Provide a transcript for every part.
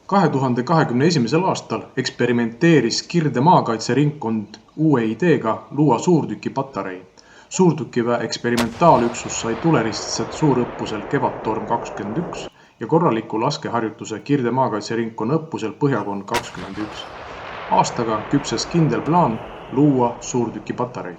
2021. aastal eksperimenteeris Kirde maakaitseringkond uue ideega luua suurtükipatarei. Suurtükiväe eksperimentaalüksus sai tuleristised suurõppusel Kevadtorm 21 ja korraliku laskeharjutuse Kirde maakaitseringkonna õppusel Põhjakond 21. Aastaga küpses kindel plaan luua suurtükipatarei.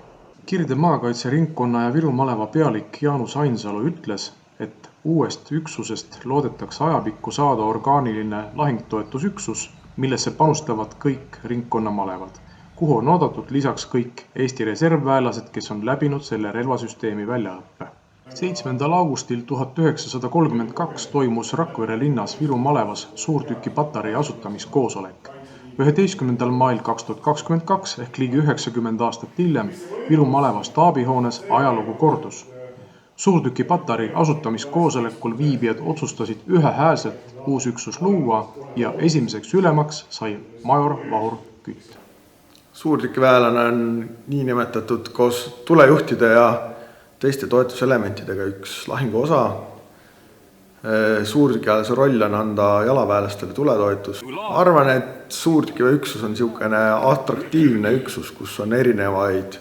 Kirde maakaitseringkonna ja Viru maleva pealik Jaanus Ainsalu ütles, et uuest üksusest loodetakse ajapikku saada orgaaniline lahingtoetusüksus, millesse panustavad kõik ringkonna malevad, kuhu on oodatud lisaks kõik Eesti reservväelased, kes on läbinud selle relvasüsteemi väljaõppe. 7. augustil 1932 toimus Rakvere linnas Viru malevas suurtükipatarei asutamiskoosolek. 11. mail 2022 ehk ligi 90 aastat hiljem Viru maleva staabihoones ajalugu kordus. Suurtükipatarei asutamiskoosolekul viibijad otsustasid ühehäälselt uus üksus luua ja esimeseks ülemaks sai major Vahur Kütt. Suurtükiväelane on niinimetatud koos tulejuhtide ja teiste toetuselementidega üks lahingu osa. Suurtükiväelase roll on anda jalaväelastele tuletoetus. Arvan, et suurtükiväe üksus on niisugune atraktiivne üksus, kus on erinevaid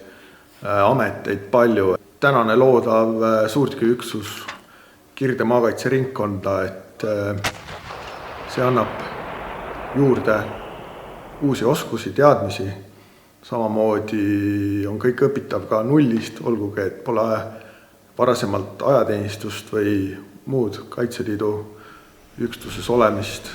ameteid palju. Tänane loodav suurtükiüksus Kirde maakaitseringkonda, et see annab juurde uusi oskusi, teadmisi. Samamoodi on kõik õpitav ka nullist, olgugi, et pole varasemalt ajateenistust või muud Kaitseliidu üksuses olemist.